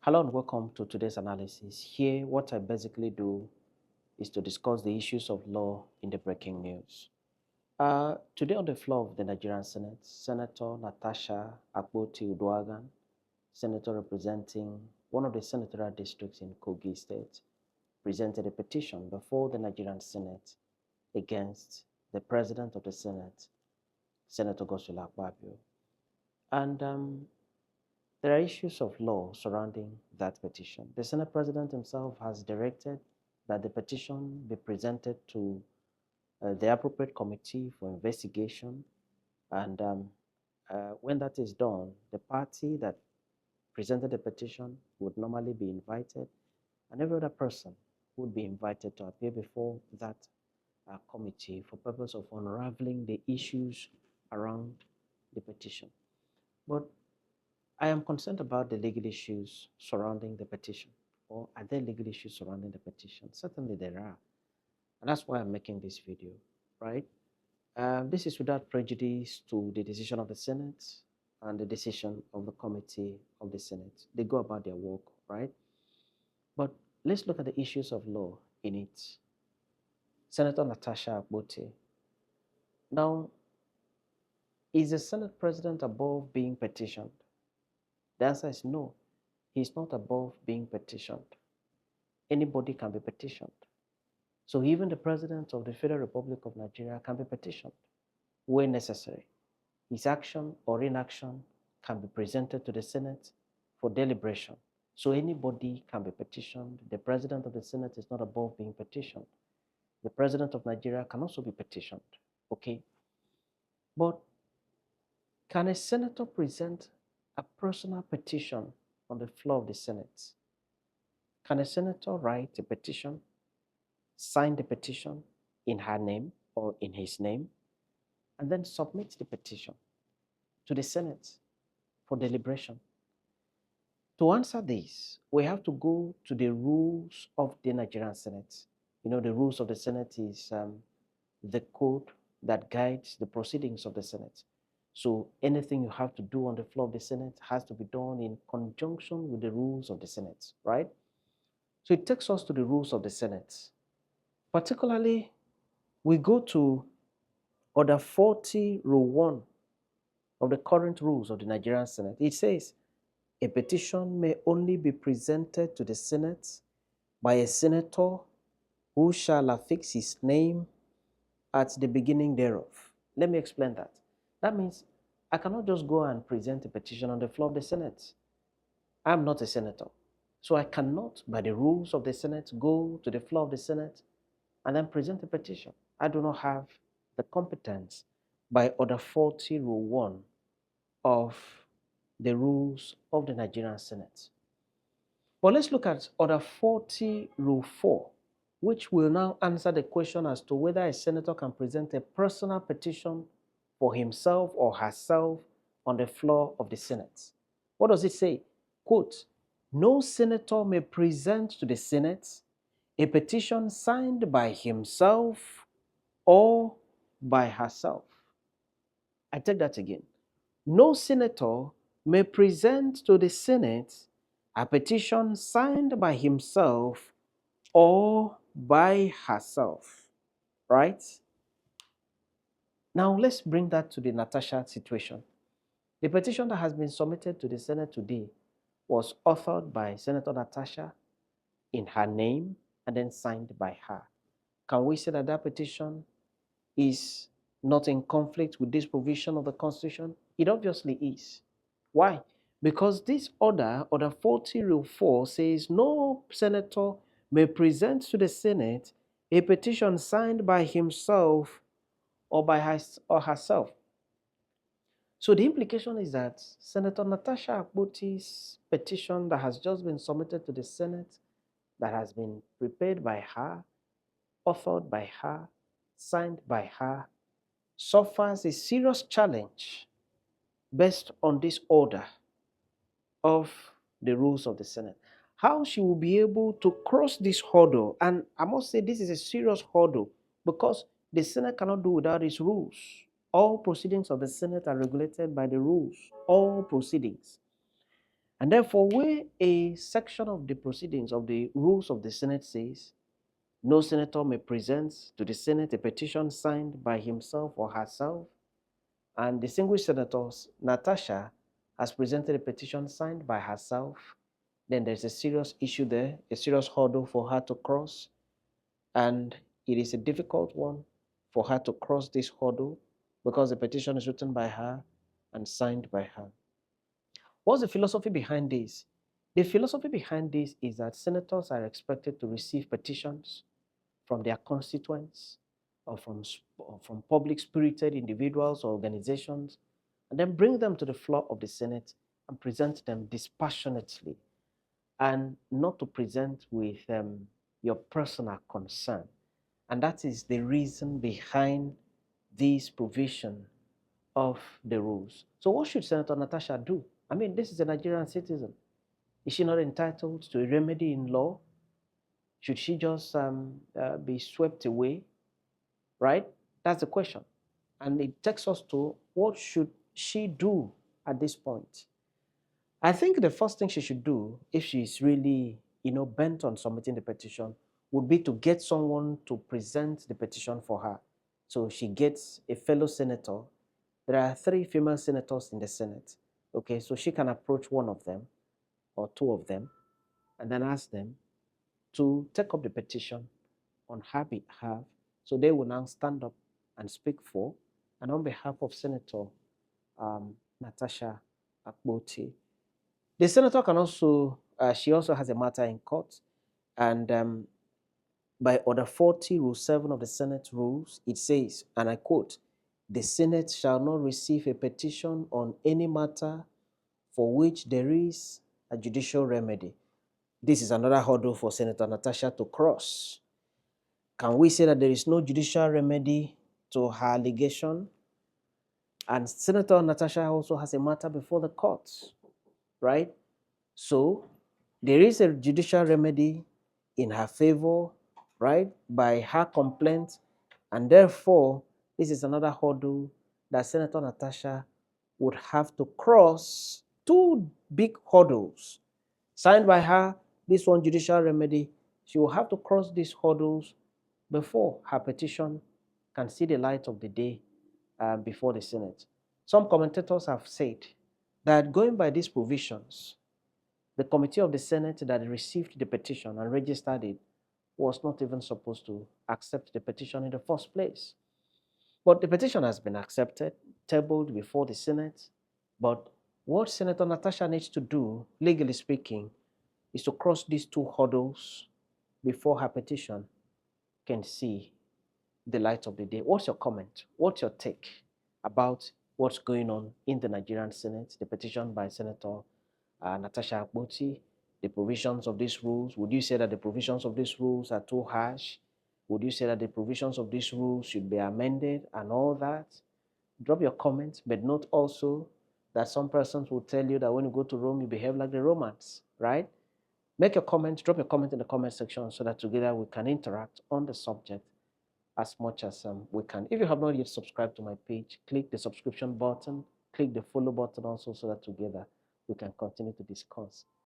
Hello and welcome to today's analysis. Here, what I basically do is to discuss the issues of law in the breaking news. Today on the floor of the Nigerian Senate, Senator Natasha Akpoti, senator representing one of the senatorial districts in Kogi State, presented a petition before the Nigerian Senate against the President of the Senate, Senator Godswill Akpabio. And there are issues of law surrounding that petition. The Senate President himself has directed that the petition be presented to the appropriate committee for investigation. And when that is done, the party that presented the petition would normally be invited, and every other person would be invited to appear before that committee for purpose of unraveling the issues around the petition. But I am concerned about the legal issues surrounding the petition. Or are there legal issues surrounding the petition? Certainly there are. And that's why I'm making this video, right? This is without prejudice to the decision of the Senate and the decision of the committee of the Senate. They go about their work, right? But let's look at the issues of law in it. Senator Natasha Akpoti. Now, is the Senate President above being petitioned? The answer is no. He's not above being petitioned. Anybody can be petitioned. So even the President of the Federal Republic of Nigeria can be petitioned when necessary. His action or inaction can be presented to the Senate for deliberation. So anybody can be petitioned. The President of the Senate is not above being petitioned. The President of Nigeria can also be petitioned. Okay? But can a senator present a personal petition on the floor of the Senate? Can a senator write a petition, sign the petition in her name or in his name, and then submit the petition to the Senate for deliberation? To answer this, we have to go to the rules of the Nigerian Senate. You know, the rules of the Senate is the code that guides the proceedings of the Senate. So anything you have to do on the floor of the Senate has to be done in conjunction with the rules of the Senate, right? So it takes us to the rules of the Senate. Particularly, we go to Order 40, Rule 1 of the current rules of the Nigerian Senate. It says, a petition may only be presented to the Senate by a senator who shall affix his name at the beginning thereof. Let me explain that. That means I cannot just go and present a petition on the floor of the Senate. I'm not a senator. So I cannot, by the rules of the Senate, go to the floor of the Senate and then present a petition. I do not have the competence by Order 40, Rule 1 of the rules of the Nigerian Senate. But let's look at Order 40, Rule 4, which will now answer the question as to whether a senator can present a personal petition for himself or herself on the floor of the Senate. What does it say? Quote, no senator may present to the Senate a petition signed by himself or by herself. I take that again. No senator may present to the Senate a petition signed by himself or by herself, right? Now let's bring that to the Natasha situation. The petition that has been submitted to the Senate today was authored by Senator Natasha in her name and then signed by her. Can we say that that petition is not in conflict with this provision of the Constitution? It obviously is. Why? Because this order, Order 40, Rule 4, says no senator may present to the Senate a petition signed by himself or by herself. So the implication is that Senator Natasha Akpoti's petition that has just been submitted to the Senate, that has been prepared by her, authored by her, signed by her, suffers a serious challenge based on this order of the rules of the Senate. How she will be able to cross this hurdle, and I must say this is a serious hurdle because the Senate cannot do without its rules. All proceedings of the Senate are regulated by the rules, all proceedings. And therefore, where a section of the proceedings of the rules of the Senate says no senator may present to the Senate a petition signed by himself or herself, and distinguished senators, Natasha has presented a petition signed by herself, then there's a serious issue there, a serious hurdle for her to cross, and it is a difficult one for her to cross this hurdle because the petition is written by her and signed by her. What's the philosophy behind this? The philosophy behind this is that senators are expected to receive petitions from their constituents or from public spirited individuals or organizations, and then bring them to the floor of the Senate and present them dispassionately, and not to present with your personal concern. And that is the reason behind this provision of the rules. So, what should Senator Natasha do? I mean, this is a Nigerian citizen. Is she not entitled to a remedy in law? Should she just be swept away? Right? That's the question. And it takes us to what should she do at this point? I think the first thing she should do, if she's really, bent on submitting the petition, would be to get someone to present the petition for her. So she gets a fellow senator. There are 3 female senators in the Senate. Okay, so she can approach one of them or 2 of them and then ask them to take up the petition on her behalf. So they will now stand up and speak for and on behalf of Senator Natasha Akpoti. The senator can also, she also has a matter in court, and by Order 40, Rule 7 of the Senate rules, it says, and I quote, "The Senate shall not receive a petition on any matter for which there is a judicial remedy." This is another hurdle for Senator Natasha to cross. Can we say that there is no judicial remedy to her allegation? And Senator Natasha also has a matter before the courts, right? So there is a judicial remedy in her favor, right, by her complaint, and therefore this is another hurdle that Senator Natasha would have to cross. 2 big hurdles signed by her, this one judicial remedy. She will have to cross these hurdles before her petition can see the light of the day before the Senate. Some commentators have said that going by these provisions, the committee of the Senate that received the petition and registered it was not even supposed to accept the petition in the first place. But the petition has been accepted, tabled before the Senate. But what Senator Natasha needs to do, legally speaking, is to cross these 2 hurdles before her petition can see the light of the day. What's your comment? What's your take about what's going on in the Nigerian Senate, the petition by Senator Natasha Akpoti, the provisions of these rules? Would you say that the provisions of these rules are too harsh? Would you say that the provisions of these rules should be amended and all that? Drop your comments, but note also that some persons will tell you that when you go to Rome, you behave like the Romans, right? Make your comment, drop your comment in the comment section so that together we can interact on the subject as much as we can. If you have not yet subscribed to my page, click the subscription button, click the follow button also so that together we can continue to discuss.